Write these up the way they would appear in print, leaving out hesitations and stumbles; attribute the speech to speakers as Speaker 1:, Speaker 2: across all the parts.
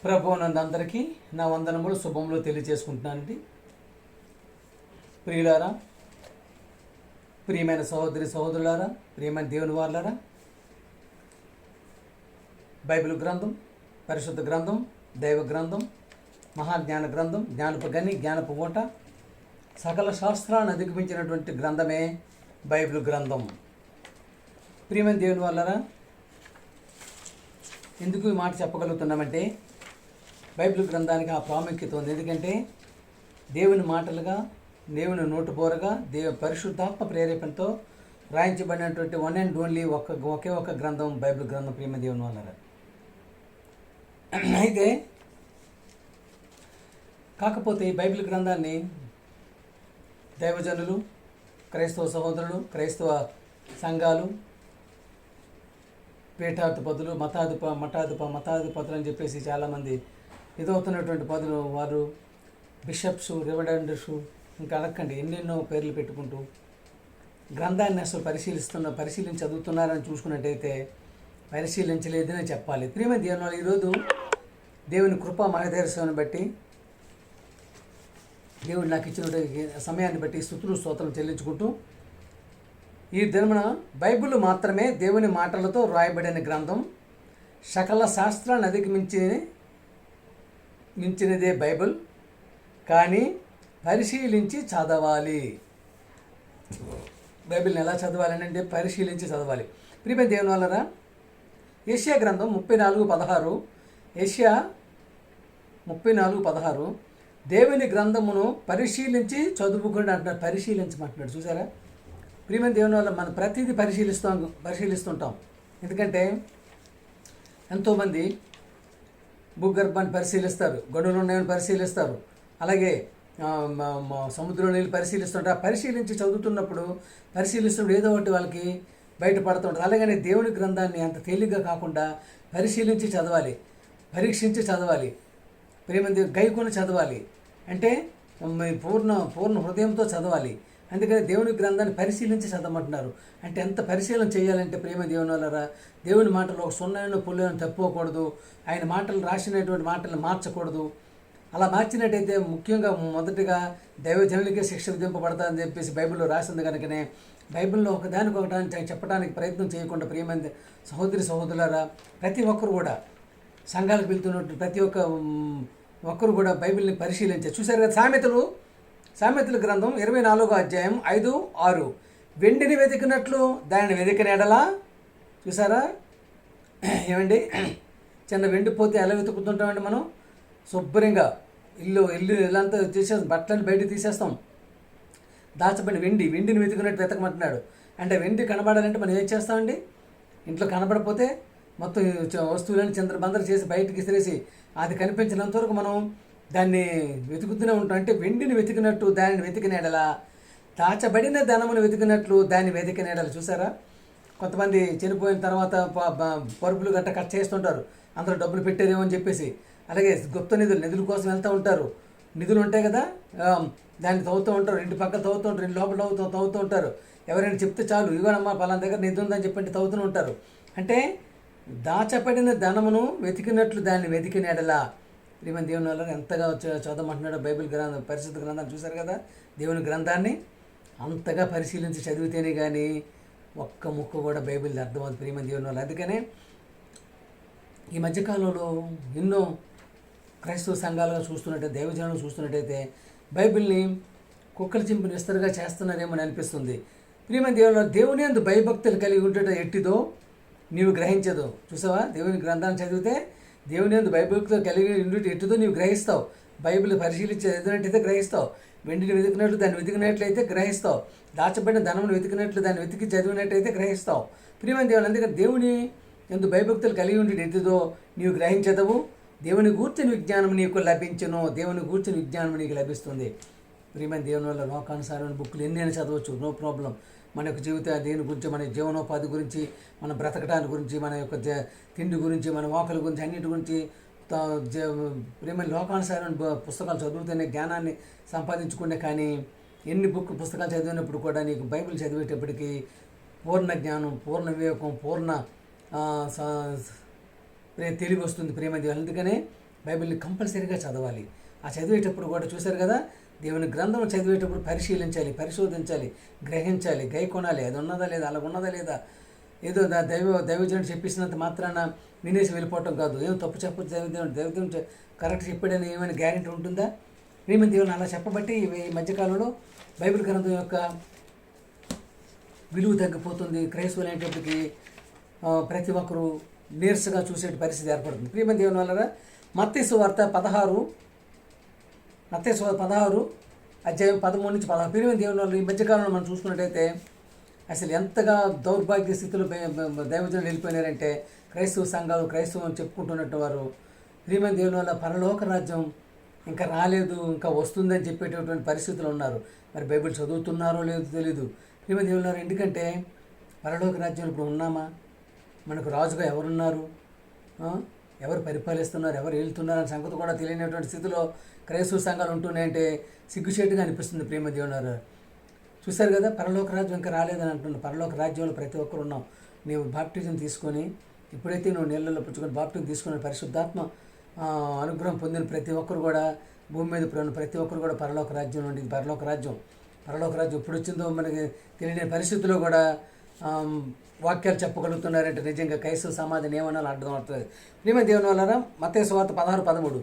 Speaker 1: ప్రభువునందరికీ నా వందనములు శుభములు తెలియజేసుకుంటున్నానండి. ప్రియులారా, ప్రియమైన సహోదరి సహోదరులారా, ప్రియమైన దేవుని వారులారా, బైబిల్ గ్రంథం, పరిశుద్ధ గ్రంథం, దైవ గ్రంథం, మహాజ్ఞాన గ్రంథం, జ్ఞానపు గని, జ్ఞానపు ఓట, సకల శాస్త్రాన్ని అధిగమించినటువంటి గ్రంథమే బైబిల్ గ్రంథం. ప్రియమైన దేవుని వారులారా, ఎందుకు ఈ మాట చెప్పగలుగుతున్నామంటే బైబిల్ గ్రంథానికి ఆ ప్రాముఖ్యత ఉంది. ఎందుకంటే దేవుని మాటలుగా, దేవుని నోటుబోరగా, పరిశుద్ధాత్మ ప్రేరేపణతో రాయించబడినటువంటి వన్ అండ్ ఓన్లీ ఒకే ఒక గ్రంథం బైబిల్ గ్రంథం. ప్రియమ దేవుని వాళ్ళ అయితే కాకపోతే ఈ బైబిల్ గ్రంథాన్ని దైవజనులు, క్రైస్తవ సహోదరులు, క్రైస్తవ సంఘాలు, పీఠాధిపతులు, మతాధిపతులు అని చెప్పేసి చాలామంది ఎదుగుతున్నటువంటి పదులు, వారు బిషప్స్, రెవరెండ్స్, ఇంకా అడగండి ఎన్నెన్నో పేర్లు పెట్టుకుంటూ గ్రంథాన్ని అసలు పరిశీలించి చదువుతున్నారని చూసుకున్నట్టయితే పరిశీలించలేదని చెప్పాలి. ప్రియమైన దేవుని వాళ్ళు, ఈరోజు దేవుని కృపా మహదర్శనాన్ని బట్టి, దేవుడు నాకు ఇచ్చిన సమయాన్ని బట్టి స్తుతులు స్తోత్రం చెల్లించుకుంటూ, ఈ దినమున బైబిల్ మాత్రమే దేవుని మాటలతో రాయబడిన గ్రంథం, సకల శాస్త్రాన్ని మించినదే బైబిల్, కానీ పరిశీలించి చదవాలి. బైబిల్ని ఎలా చదవాలని అంటే పరిశీలించి చదవాలి. ప్రియమైన దేవుని వాళ్ళరా, యెషయా గ్రంథం 34:16, యెషయా 34:16, దేవుని గ్రంథమును పరిశీలించి చదువుకోండి అంటున్నాడు. పరిశీలించమంటున్నాడు. చూసారా ప్రియమైన దేవుని వల్ల మనం ప్రతిదీ పరిశీలిస్తుంటాం. ఎందుకంటే ఎంతోమంది భూగర్భాన్ని పరిశీలిస్తారు, గడువులు ఉన్నాయని పరిశీలిస్తారు, అలాగే సముద్రంలో నీళ్ళు పరిశీలిస్తుంటారు. పరిశీలించి పరిశీలిస్తున్నప్పుడు ఏదో ఒకటి వాళ్ళకి బయటపడుతుంటారు. అలాగనే దేవుని గ్రంథాన్ని అంత తేలిగ్గా కాకుండా పరిశీలించి చదవాలి, పరీక్షించి చదవాలి, ప్రేమ గైకొని చదవాలి, అంటే పూర్ణ హృదయంతో చదవాలి. అందుకని దేవుని గ్రంథాన్ని పరిశీలించి చదవమంటున్నారు. అంటే ఎంత పరిశీలన చేయాలంటే ప్రేమ దేవుని వాళ్ళరా, దేవుని మాటలు ఒక సున్నాను పుల్లని తప్పుకోకూడదు, ఆయన మాటలు రాసినటువంటి మాటలను మార్చకూడదు. అలా మార్చినట్టయితే ముఖ్యంగా మొదటిగా దైవజనులకే శిక్ష విధింపబడతాదని చెప్పేసి బైబిల్లో రాసింది కనుకనే బైబిల్లో ఒకదానికి చెప్పడానికి ప్రయత్నం చేయకుండా ప్రియమైన సహోదరి సహోదరులారా, ప్రతి ఒక్కరు కూడా సంఘాలకు వెళ్తున్నట్టు ప్రతి ఒక్కరు కూడా బైబిల్ని పరిశీలించారు. చూసారు కదా, సామెతల గ్రంథం 24వ అధ్యాయం 5-6, వెండిని వెతికినట్లు దానిని వెతికిన ఎడలా. చూసారా ఏమండి, చిన్న వెండి పోతే ఎలా వెతుకుతుంటామండి మనం? శుభ్రంగా ఇల్లు ఇల్లంతా తీసేస్తాం, బట్టలను బయట తీసేస్తాం. దాచబడిన వెండిని వెతికినట్టు వెతకమంటున్నాడు. అంటే వెండి కనబడాలంటే మనం ఏం చేస్తామండి? ఇంట్లో కనబడకపోతే మొత్తం వస్తువులను చిందరబందర చేసి బయటకి ఇసిరేసి అది కనిపించినంత వరకు మనం దాన్ని వెతుకుతూనే ఉంటాం. అంటే వెండిని వెతికినట్టు దానిని వెతికిన ఎడల, దాచబడిన ధనమును వెతికినట్లు దాన్ని వెతికిన ఎడల. చూసారా, కొంతమంది చనిపోయిన తర్వాత పరుపులు గట్ట కట్ చేస్తుంటారు, అందరూ డబ్బులు పెట్టారేమో అని చెప్పేసి. అలాగే గుప్త నిధుల కోసం వెళ్తూ ఉంటారు. నిధులు ఉంటాయి కదా, దాన్ని తవ్వుతూ ఉంటారు, ఇంటి పక్కన తవ్వుతూ ఉంటారు, ఇంటి లోపల తవ్వుతూ ఉంటారు. ఎవరైనా చెప్తే చాలు, ఇవ్వనమ్మా పలానా దగ్గర నిధి ఉందని చెప్పండి తవ్వుతూ ఉంటారు. అంటే దాచబడిన ధనమును వెతికినట్లు దాన్ని వెతికిన ఎడల. ప్రియమైన దేవుని వల్ల ఎంతగా చదవమంటున్నాడో బైబిల్ గ్రంథం, పరిశుద్ధ గ్రంథాన్ని. చూశారు కదా, దేవుని గ్రంథాన్ని అంతగా పరిశీలించి చదివితేనే కానీ ఒక్క ముక్క కూడా బైబిల్ అర్థమవుతుంది. ప్రియమైన దేవుని వల్ల. అందుకనే ఈ మధ్యకాలంలో ఎన్నో క్రైస్తవ సంఘాలుగా చూస్తున్నట్టయితే, దైవజనులు చూస్తున్నట్టయితే బైబిల్ని కుక్కలు చింపిన విస్తరుగా చేస్తున్నారేమో అని అనిపిస్తుంది. ప్రియమైన దేవుని యందు భయభక్తులు కలిగి ఉంటే ఎట్టిదో నీవు గ్రహించదు. చూసావా, దేవుని గ్రంథాన్ని చదివితే దేవుని యందు భయభక్తులు కలిగి ఉండి ఎట్టిదో నీవు గ్రహిస్తావు. బైబిల్ పరిశీలించి చదివినట్టయితే గ్రహిస్తావు. వెండిని వెతికినట్లు దాన్ని వెతికినట్లయితే గ్రహిస్తావు. దాచబడిన ధనమును వెతికినట్లు దాన్ని వెతికి చదివినట్టయితే గ్రహిస్తావు. ప్రియమైన దేవుని, అందుకని దేవుని యందు భయభక్తులు కలిగి ఉండి ఎట్టిదో నీవు గ్రహించదవు. దేవుని గూర్చిన విజ్ఞానం నీకు లభించును. దేవుని గూర్చిన విజ్ఞానం నీకు లభిస్తుంది. ప్రియమైన దేవుని వల్ల లోకానుసారమైన బుక్కులు ఎన్నైనా చదవచ్చు, నో ప్రాబ్లం. మన యొక్క దేని గురించి, మన జీవనోపాధి గురించి, మన బ్రతకటానికి గురించి, మన యొక్క తిండి గురించి, మన మోకల గురించి, అన్నిటి గురించి ప్రియమైన లోకానుసారమైన పుస్తకాలు చదువుతూనే జ్ఞానాన్ని సంపాదించుకునే. కానీ ఎన్ని పుస్తకాలు చదివినప్పుడు కూడా నీకు బైబిల్ చదివేటప్పటికీ పూర్ణ జ్ఞానం, పూర్ణ వివేకం, పూర్ణ తెలివి వస్తుంది ప్రేమ దేవుడు. అందుకనే బైబిల్ని కంపల్సరీగా చదవాలి. ఆ చదివేటప్పుడు కూడా చూశారు కదా, దేవుని గ్రంథం చదివేటప్పుడు పరిశీలించాలి, పరిశోధించాలి, గ్రహించాలి, కొనాలి. అది ఉన్నదా లేదా, అలా ఉన్నదా లేదా, ఏదో దైవజనుడు చెప్పేసినంత మాత్రాన వినేసి వెళ్ళిపోవటం కాదు. ఏం తప్పు చెప్పచ్చు, దైవజనుడు కరెక్ట్ చెప్పాడని ఏమైనా గ్యారెంటీ ఉంటుందా? ప్రియమైన దేవుని అలా చెప్పబట్టి ఈ మధ్యకాలంలో బైబిల్ గ్రంథం యొక్క విలువ తగ్గిపోతుంది. క్రైస్తవులు అనేటప్పటికి ప్రతి ఒక్కరూ నీరసగా చూసే పరిస్థితి ఏర్పడుతుంది. ప్రియమైన దేవుని వల్ల మత్తయి సువార్త 16 అధ్యాయం 13 నుంచి 16. ప్రియమైన దేవుని వల్ల ఈ మధ్యకాలంలో మనం చూసుకున్నట్టయితే అసలు ఎంతగా దౌర్భాగ్య స్థితిలో దైవజనులు వెళ్ళిపోయినారంటే, క్రైస్తవ సంఘాలు క్రైస్తవం అని చెప్పుకుంటున్నట్టు వారు ప్రియమైన దేవుని వల్ల పరలోక రాజ్యం ఇంకా రాలేదు, ఇంకా వస్తుందని చెప్పేటటువంటి పరిస్థితులు ఉన్నారు. మరి బైబిల్ చదువుతున్నారో లేదో తెలీదు. ప్రియమైన దేవుని వారు, ఎందుకంటే పరలోక రాజ్యం ఇప్పుడు ఉన్నామా, మనకు రాజుగా ఎవరున్నారు, ఎవరు పరిపాలిస్తున్నారు, ఎవరు వెళ్తున్నారు అనే సంగతి కూడా తెలియనటువంటి స్థితిలో క్రైస్తవ సంఘాలు ఉంటున్నాయంటే సిగ్గుచేటుగా అనిపిస్తుంది. ప్రియమైన దేవుని వారు, చూశారు కదా, పరలోక రాజ్యం ఇంకా రాలేదని అంటున్నాను. పరలోక రాజ్యంలో ప్రతి ఒక్కరు ఉన్నాం. నీవు బాప్టిజం తీసుకొని, ఎప్పుడైతే నువ్వు నీళ్ళల్లో పుచ్చుకొని బాప్టిజం తీసుకుని పరిశుద్ధాత్మ అనుగ్రహం పొందిన ప్రతి ఒక్కరు కూడా, భూమి మీద ప్రతి ఒక్కరు కూడా పరలోక రాజ్యం నుండి, పరలోక రాజ్యం ఎప్పుడు వచ్చిందో మనకి తెలియని పరిస్థితుల్లో కూడా వాక్యాలు చెప్పగలుగుతున్నారంటే నిజంగా క్రైస్తవ సమాజం ఏమన్నా అర్థం అవుతుంది. ప్రియమైన దేవుని వల్ల మత్తయి సువార్త 16:13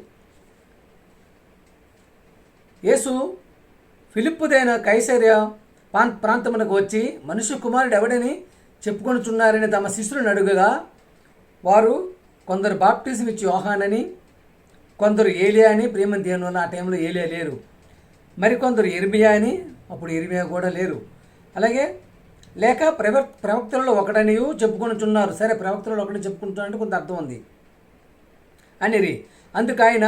Speaker 1: యేసు ఫిలిప్పుదైన కైసరియా ప్రాంతమునకు వచ్చి మనుష్య కుమారుడు ఎవడని చెప్పుకొనుచున్నారని తమ శిష్యులను అడుగగా, వారు కొందరు బాప్టిజం ఇచ్చి యోహానని, కొందరు ఏలియా అని. ప్రియమైన దేవుని వల్ల ఆ టైంలో ఏలియా లేరు. మరికొందరు ఇర్మియా అని, అప్పుడు ఇర్మియా కూడా లేరు. అలాగే లేక ప్రవక్తలలో ఒకటనియు చెప్పుకొనుచున్నారు. సరే, ప్రవక్తలలో ఒకటి చెప్పుకుంటున్నారంటే కొంత అర్థం ఉంది అనిరి. అందుకు ఆయన,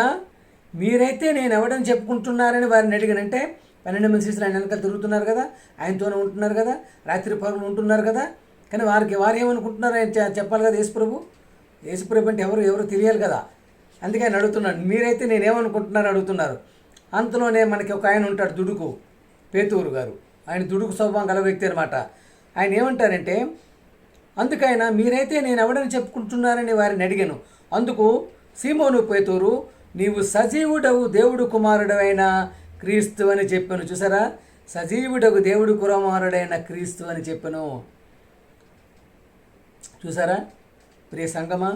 Speaker 1: మీరైతే నేను ఎవడని చెప్పుకుంటున్నారని వారిని అడిగానంటే 12 మంది శిష్యులు ఆయన వెనకాల తిరుగుతున్నారు కదా, ఆయనతోనే ఉంటున్నారు కదా, రాత్రి పగలు ఉంటున్నారు కదా. కానీ వారు ఏమనుకుంటున్నారు ఆయన చెప్పాలి కదా. యేసుప్రభు అంటే ఎవరు తెలియాలి కదా. అందుకే ఆయన అడుగుతున్నాడు, మీరైతే నేనేమనుకుంటున్నారు అడుగుతున్నారు. అంతలోనే మనకి ఒక ఆయన ఉంటాడు, దుడుకు పేతురు గారు. ఆయన దుడుకు స్వభావం గల వ్యక్తి అనమాట. ఆయన ఏమంటారంటే, అందుకైనా మీరైతే నేను ఎవడని చెప్పుకుంటున్నారని వారిని అడిగాను. అందుకు సీమోను పేతురు, నీవు సజీవుడవు దేవుడు కుమారుడైన క్రీస్తు అని చెప్పాను. చూసారా, సజీవుడకు దేవుడు కుమారుడైన క్రీస్తు అని చెప్పాను. చూసారా, ప్రియ సంఘమా,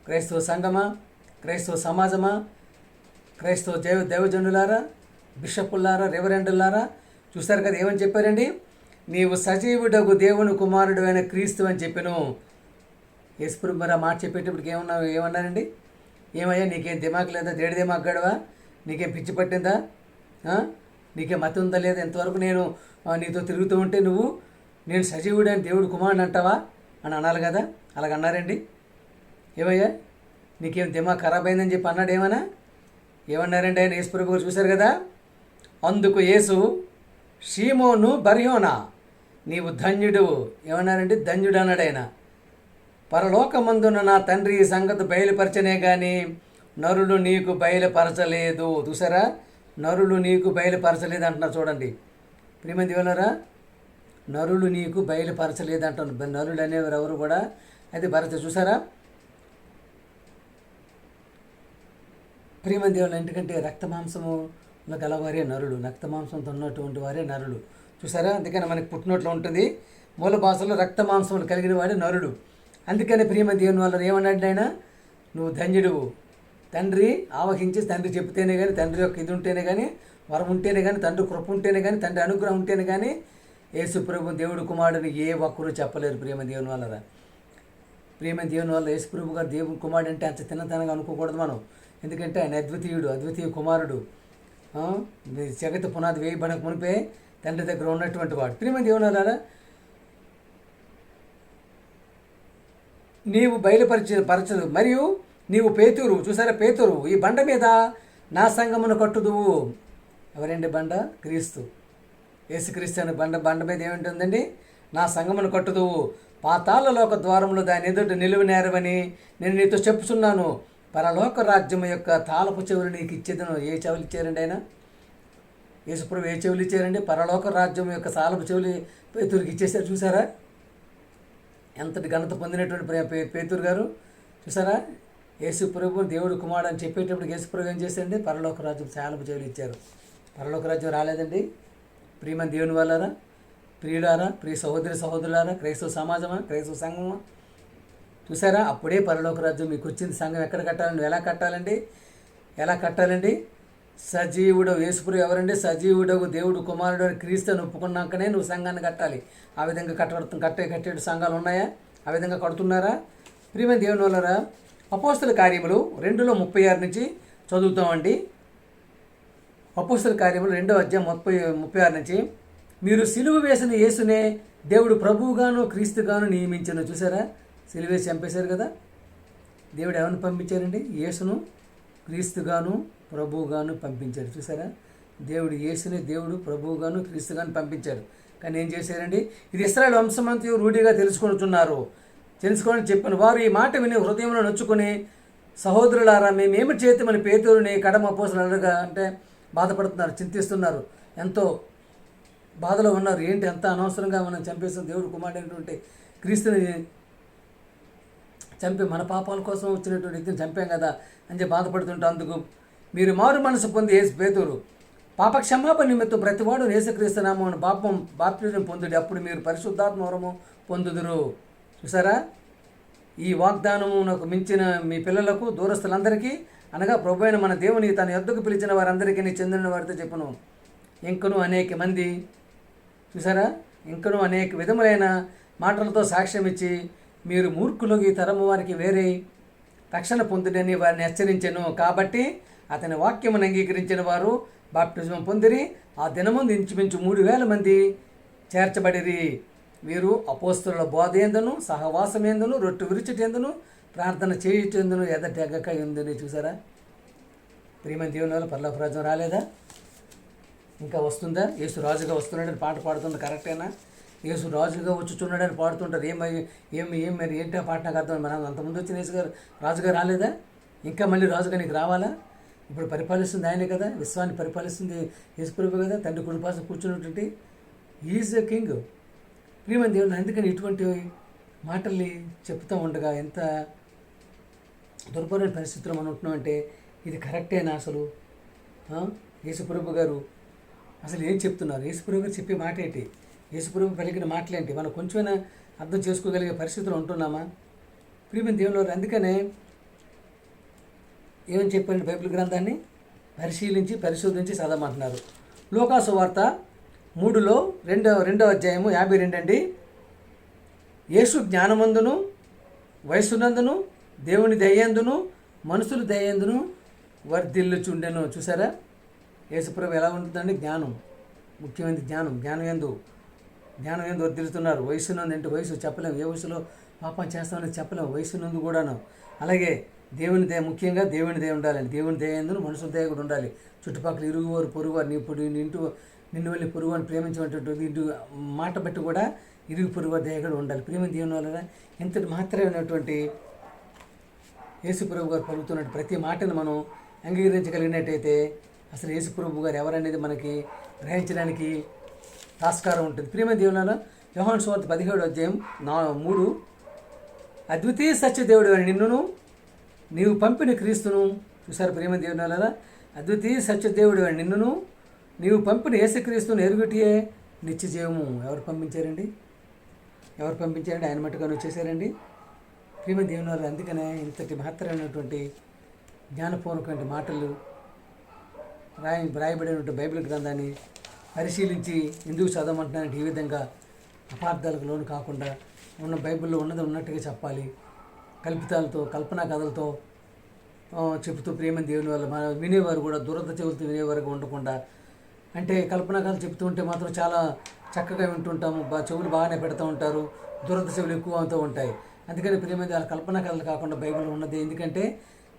Speaker 1: క్రైస్తవ సంఘమా, క్రైస్తవ సమాజమా, క్రైస్తవ దైవజనులారా, బిషప్పులారా, రెవరెండులారా, చూసారు కదా ఏమని చెప్పారండి? నీవు సజీవుడకు దేవుని కుమారుడు అయిన క్రీస్తు అని చెప్పాను. యేసుప్రభు మరి ఆ మాట చెప్పేటప్పటికి ఏమన్నారండి? ఏమయ్యా, నీకేం దిమాగ్ లేదా? దేడి దిమాగ్ గడవా? నీకేం పిచ్చి పట్టిందా? నీకేం మతి ఉందా లేదా? ఎంతవరకు నేను నీతో తిరుగుతూ ఉంటే నువ్వు నేను సజీవుడు అని దేవుడు కుమారుడు అంటావా అని అనాలి కదా. అలాగన్నారండి. ఏమయ్యా, నీకేం దిమాగ్ ఖరాబ్ అయిందని చెప్పి అన్నాడు. ఏమన్నారండి ఆయన? యేసుప్రభు గారు చూశారు కదా. అందుకు యేసు, షీమోను బర్యోనా, నీవు ధన్యుడు. ఏమన్నారండి? ధన్యుడు అన్నాడు ఆయన. పరలోకమందున నా తండ్రి ఈ సంగతి బయలుపరచనే కానీ నరులు నీకు బయలుపరచలేదు. చూసారా, నరులు నీకు బయలుపరచలేదు అంటున్నారు. చూడండి ప్రియమైన దేవులారా, నరులు నీకు బయలుపరచలేదు అంటున్నారు. నరులు అనేవారు ఎవరు కూడా అది భరత. చూసారా ప్రియమైన దేవుళ్ళు, ఎందుకంటే రక్త మాంసము గలవారే నరులు, రక్త మాంసంతో ఉన్నటువంటి వారే నరులు. చూసారా, అందుకని మనకి పుట్టినట్లు ఉంటుంది. మూల భాషలో రక్త మాంసములు కలిగిన వాడే నరుడు. అందుకని ప్రియమైన దేవుని వల్ల ఏమన్నాడు ఆయన? నువ్వు ధన్యుడు. తండ్రి ఆవహించి తండ్రి చెప్తేనే కానీ, తండ్రి యొక్క ఇది ఉంటేనే కానీ, వరం ఉంటేనే కానీ, తండ్రి కృప ఉంటేనే కానీ, తండ్రి అనుగ్రహం ఉంటేనే కానీ యేసుప్రభు దేవుడు కుమారుడిని ఏ ఒక్కరూ చెప్పలేరు. ప్రియమైన దేవుని వల్ల ప్రియమైన దేవుని వల్ల యేసుప్రభు గారు దేవుని కుమారుడు అంటే అంత తిన్నతనంగా అనుకోకూడదు మనం. ఎందుకంటే ఆయన అద్వితీయ కుమారుడు. జగత్తు పునాది వేయబడక మునిపే తండ్రి దగ్గర ఉన్నటువంటి వాడు. ప్రియమైన దేవుని వల్ల నీవు బయలుపరచదు. మరియు నీవు పేతురు. చూసారా, పేతురు, ఈ బండ మీద నా సంఘమును కట్టుదువు. ఎవరండి బండ? క్రీస్తు, యేసుక్రీస్తు అనే బండ మీద ఏముంటుందండి? నా సంఘమును కట్టుదువు. పాతాళలోక ద్వారములు దాని ఎదుట నిలువనేరవని నేను నీతో చెప్పుచున్నాను. పరలోక రాజ్యం యొక్క తాళపు చెవులు నీకు ఇచ్చేదను. ఏ చెవులు ఇచ్చారండి ఆయన? యేసుప్రభు ఏ చెవులు ఇచ్చారండి? పరలోక రాజ్యం యొక్క తాళపు చెవులు పేతురికి ఇచ్చేసారు. చూసారా ఎంతటి ఘనత పొందినటువంటి పేతురు గారు. చూసారా యేసు ప్రభు దేవుడు కుమారుడు అని చెప్పేటప్పుడు యేసు ప్రభు ఏం చేశారండి? పరలోక రాజ్యం శాలపు జైలు ఇచ్చారు. పరలోక రాజ్యం రాలేదండి. ప్రియమైన దేవుని వాళ్ళారా, ప్రియులారా, ప్రియ సహోదరి సహోదరులారా, క్రైస్తవ సమాజమా, క్రైస్తవ సంఘమా, చూసారా? అప్పుడే పరలోక రాజ్యం మీకు వచ్చింది. సంఘం ఎక్కడ కట్టాలండి? ఎలా కట్టాలండి? సజీవుడు యేసుప్రభు ఎవరండి? సజీవుడు దేవుడు కుమారుడు అని క్రీస్తుని ఒప్పుకున్నాకనే నువ్వు సంఘాన్ని కట్టాలి. ఆ విధంగా కట్టే సంఘాలు ఉన్నాయా? ఆ విధంగా కడుతున్నారా? ప్రియమైన దేవుని వాళ్ళారా, అపోస్తల కార్యములు 2:36 నుంచి చదువుతామండి. అపోస్తల కార్యములు 2వ అధ్యాయం 36 నుంచి, మీరు సిలువ వేసిన యేసునే దేవుడు ప్రభువుగాను క్రీస్తుగాను నియమించను. చూసారా? సిలువ వేసి చంపేశారు కదా. దేవుడు ఎవరిని పంపించారండి? యేసును క్రీస్తుగాను ప్రభువుగాను పంపించాడు. చూసారా? దేవుడు యేసుని దేవుడు ప్రభువుగాను క్రీస్తుగాను పంపించాడు. కానీ ఏం చేశారండి? ఇది ఇశ్రాయేలు వంశమంతయు రూఢిగా తెలుసుకొనుచున్నారు. తెలుసుకొని చెప్పిన వారు ఈ మాట విని హృదయంలో నొచ్చుకొని, సహోదరులారా, మేమేమి చేతమని పేతురుని కడమ అపోస్తలులు అడగగా, అంటే బాధపడుతున్నారు, చింతిస్తున్నారు, ఎంతో బాధలో ఉన్నారు. ఏంటి ఎంత అనవసరంగా మనం చంపేసిన దేవుడు కుమారుడైనటువంటి క్రీస్తుని చంపి మన పాపాల కోసం వచ్చినటువంటి వ్యక్తిని చంపాం కదా అని చెప్పి బాధపడుతుంటే, అందుకు మీరు మారు మనసు పొంది పేతురు పాప క్షమాపణ నిమిత్తం ప్రతివాడు యేసుక్రీస్తు నామమున బాప్తిజం పొందుడి, అప్పుడు మీరు పరిశుద్ధాత్మ వరము పొందుదురు. చూసారా? ఈ వాగ్దానమునకు మించిన మీ పిల్లలకు దూరస్తులందరికీ, అనగా ప్రభువైన మన దేవుని తన యొద్దకు పిలిచిన వారందరికీ చెందిన వారితో చెప్పును. ఇంకను అనేక మంది, చూసారా, ఇంకను అనేక విధములైన మాటలతో సాక్ష్యం ఇచ్చి, మీరు మూర్ఖులకు ఈ తరము వారికి వేరే రక్షణ పొందుడని వారిని హెచ్చరించెను. కాబట్టి అతని వాక్యమును అంగీకరించిన వారు బాప్టిజం పొందిరి. ఆ దినముందు ఇంచుమించు 3,000 మంది చేర్చబడిరి. వీరు అపోస్తలుల బోధేందును, సహవాసమేందును, రొట్టె విరుచుటేందును, ప్రార్థన చేయుటేందును ఎదటెగక ఉందని. చూసారా? ప్రియమైన దేవుని వల్ల పరలోక రాజ్యం రాలేదా? ఇంకా వస్తుందా? యేసు రాజుగా వస్తున్నాడని పాట పాడుతుంది. కరెక్టేనా? యేసు రాజుగా వచ్చుచున్నాడని పాడుతుంటారు. ఏం మరి ఏంటో పాట నాకు అర్థం. మనం అంతకుముందు వచ్చిన యేసు గారు రాజుగా రాలేదా? ఇంకా మళ్ళీ రాజుగా నీకు రావాలా? ఇప్పుడు పరిపాలిస్తుంది ఆయనే కదా. విశ్వాన్ని పరిపాలిస్తుంది యేసుప్రభు కదా. తండ్రి కుడిపాసం కూర్చున్నటువంటి ఈజ్ ఎ కింగ్. ప్రియమైన దేవుడు, అందుకని ఇటువంటి మాటల్ని చెప్తూ ఉండగా ఎంత దుర్భరమైన పరిస్థితుల్లో మనం ఉంటున్నామంటే, ఇది కరెక్టేనా అసలు? యేసుప్రభు గారు అసలు ఏం చెప్తున్నారు? యేసుప్రభు గారు చెప్పే మాట ఏంటి? యేసుప్రభు పలికిన మాటలేంటి? మనం కొంచెమైనా అర్థం చేసుకోగలిగే పరిస్థితులు ఉంటున్నామా? ప్రియమైన దేవుని, అందుకనే ఏమని చెప్పండి? బైబిల్ గ్రంథాన్ని పరిశోధించి చదవమంటున్నారు. లూకాసు వార్త 3లో 2వ అధ్యాయము 52 అండి. యేసు జ్ఞానమందును వయస్సునందును దేవుని దయందును మనుషులు దయందును వర్ధిల్లుచుండెను. చూసారా? యేసుప్రభు ఎలా ఉంటుందండి? జ్ఞానం ముఖ్యమైనది. జ్ఞానం ఎందు వర్ధిల్లుతున్నారు. వయసునందు అంటే వయసు చెప్పలేము, ఏ వయసులో పాపం చేస్తామని చెప్పలేము. వయసునందు కూడాను. అలాగే దేవుని దయ, ముఖ్యంగా దేవుని దయ ఉండాలండి. దేవుని దయ ఎందును మనుషుల దయ కూడా ఉండాలి. చుట్టుపక్కల ఇరుగువారు పొరుగువారు, నిన్ను వెళ్ళి పొరుగువారిని ప్రేమించేటువంటి ఇంటి మాట బట్టి కూడా ఇరుగు పొరుగువారి దయ కూడా ఉండాలి. ప్రేమ దేవుని వల్ల ఇంతటి మాత్రమైనటువంటి యేసుప్రభు గారు పలుకుతున్నట్టు ప్రతి మాటను మనం అంగీకరించగలిగినట్టయితే అసలు యేసుప్రభు గారు ఎవరనేది మనకి గ్రహించడానికి ఆస్కారం ఉంటుంది. ప్రేమ దేవుని వల్ల యోహాను సువార్త 17వ అధ్యాయం 3, అద్వితీయ సత్యదేవుడు అని నిన్నును నీవు పంపిన క్రీస్తును. చూసారు? ప్రేమ దేవుని వల్ల అద్వితీయ సత్యదేవుడు అని నిన్నును నీవు పంపిన యేసుక్రీస్తును ఎరుగుటియే నిత్యజీవము. ఎవరు పంపించారండి? ఆయన మట్టుగా వచ్చేసారండి. ప్రేమ దేవుని వల్ల అందుకనే ఇంతటి మహత్తరమైనటువంటి జ్ఞానపూర్వకమైన మాటలు రాయబడినటువంటి బైబిల్ గ్రంథాన్ని పరిశీలించి ఎందుకు చదవమంటున్నానంటే, ఈ విధంగా అపార్థాలకు లోను కాకుండా ఉన్న బైబిల్లో ఉన్నది ఉన్నట్టుగా చెప్పాలి. కల్పితాలతో, కల్పనా కథలతో చెబుతూ ప్రేమ దేవుని వల్ల మన వినేవారు కూడా దురద చెవులతో వినేవారుగా ఉండకుండా, అంటే కల్పనా కథలు చెబుతూ ఉంటే మాత్రం చాలా చక్కగా వింటుంటాము, చెవులు బాగానే పెడుతూ ఉంటారు, దురద చెవులు ఎక్కువ అవుతూ ఉంటాయి. అందుకని ప్రేమ వాళ్ళ కల్పనా కథలు కాకుండా బైబిల్ ఉన్నది. ఎందుకంటే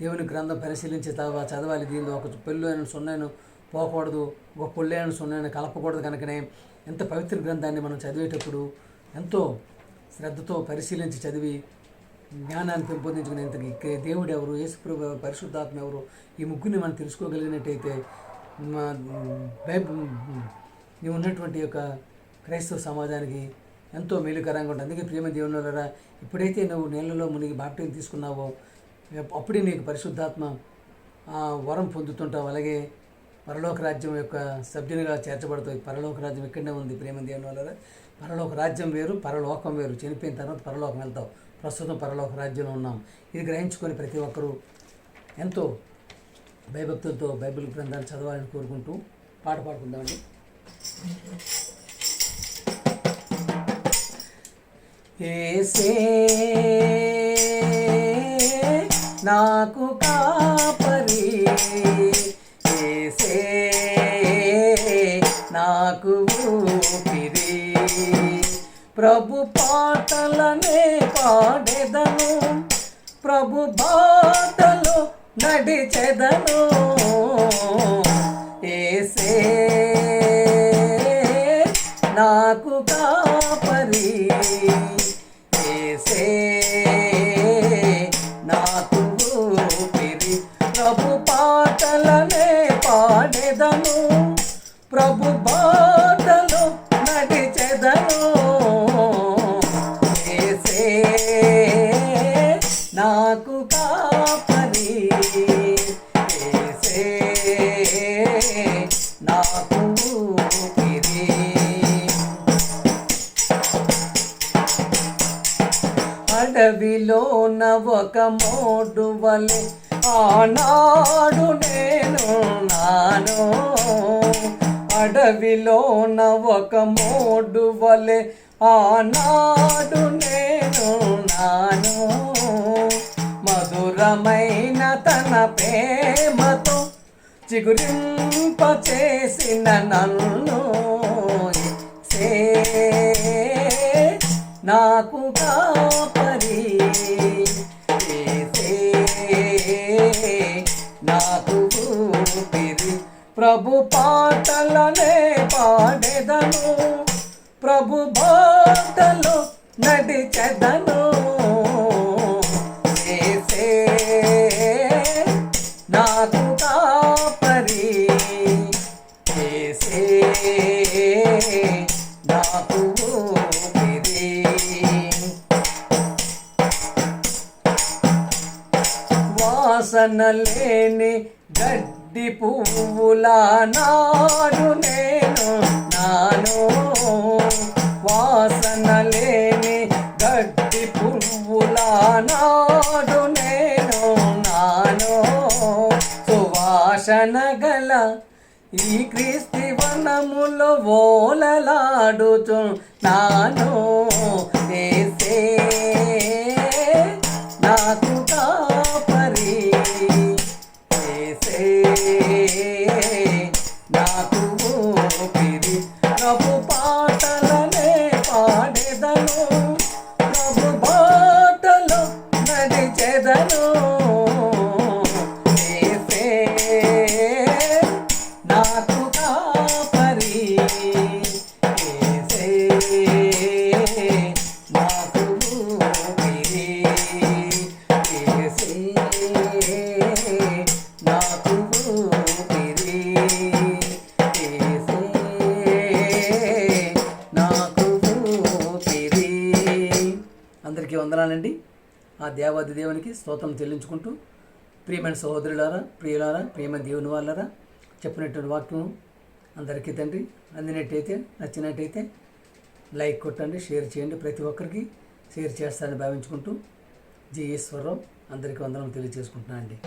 Speaker 1: దేవుని గ్రంథం పరిశీలించి చదవాలి. దీనిలో ఒక పెళ్ళు అయిన సున్నైన పోకూడదు, ఒక పొల్లు అయిన సున్నైన కలపకూడదు. కనుకనే ఎంత పవిత్ర గ్రంథాన్ని మనం చదివేటప్పుడు ఎంతో శ్రద్ధతో పరిశీలించి చదివి జ్ఞానాన్ని పెంపొందించుకునే దేవుడు ఎవరు, యేసుప్రభు ఎవరు, పరిశుద్ధాత్మ ఎవరు, ఈ ముగ్గురిని మనం తెలుసుకోగలిగినట్టయితే నీవు ఉన్నటువంటి యొక్క క్రైస్తవ సమాజానికి ఎంతో మేలుకరంగా ఉంటుంది. అందుకే ప్రేమ దేవుని వల్ల ఎప్పుడైతే నువ్వు నీళ్ళలో మునిగి బాప్టిజం తీసుకున్నావో అప్పుడే నీకు పరిశుద్ధాత్మ వరం పొందుతుంటావు. అలాగే పరలోక రాజ్యం యొక్క సభ్యునిగా చేర్చబడుతుంది. పరలోక రాజ్యం ఇక్కడనే ఉంది ప్రేమ దేవుని వల్ల. పరలోక రాజ్యం వేరు, పరలోకం వేరు. చనిపోయిన తర్వాత పరలోకం వెళ్తావు. ప్రస్తుతం పరలోక రాజ్యంలో ఉన్నాం. ఇది గ్రహించుకొని ప్రతి ఒక్కరూ ఎంతో భయభక్తులతో బైబిల్ గ్రంథాన్ని చదవాలని కోరుకుంటూ పాట పాడుకుందామండి. యేసే నాకు కాపరి, యేసే నాకు ఊపిరి, ప్రభు పాటలనే పాడెదను, ప్రభు బాటలో నడిచెదను. యేసే నాకు కాపరి, యేసే నాకు ఊపిరి, ప్రభు పాటలనే పాడెదను, ప్రభు బాటలో నడిచెదను. యేసే నాకు కాపరి, యేసే నాకు ఊపిరి. అడవిలోన ఒక మోడు వలె ఆనాడు నేనున్నాను, అడవిలోన ఒక మోడు వలె ఆనాడు నేనున్నాను. మధురమైన తన ప్రేమతో చిగురింప చేసిన నన్ను యేసే నాకు కాపరి, యేసే నాకు ఊపిరి, ప్రభు పాటలనే పాడెదను, ప్రభు బాటలో నడిచెదను. యేసే నాకు కాపరి, యేసే నాకు ఊపిరి. వాసన లేని గడ్డి పువ్వులా నాడు నేను నాను, వాసన లేని గడ్డి పువ్వులా నాడు నేను నాను. సువాసన గల ఈ క్రీస్తు వనములో ఓలలాడుచు నాను. యేసే నాకు కాపరి, యేసే నాకు ఊపిరి, ప్రభు పాటలనే పాడెదను, ప్రభు బాటలో నడిచెదను. యేసే నాకు కాపరి, యేసే నాకు ఊపిరి, యేసే నాకు ఊపిరి, యేసే నాకు ఊపిరి. అందరికీ వందనాలండి. ఆ దేవాది దేవునికి స్తోత్రం చెల్లించుకుంటూ, ప్రియమైన సహోదరులారా, ప్రియులారా, ప్రియమైన దేవుని వాళ్ళారా, చెప్పినటువంటి వాక్యం అందరికీ తండ్రి అందినట్టయితే, నచ్చినట్టయితే లైక్ కొట్టండి, షేర్ చేయండి. ప్రతి ఒక్కరికి షేర్ చేస్తారని భావించుకుంటూ జి ఈశ్వరరావు అందరికీ వందనం తెలియజేసుకుంటున్నాను అండి.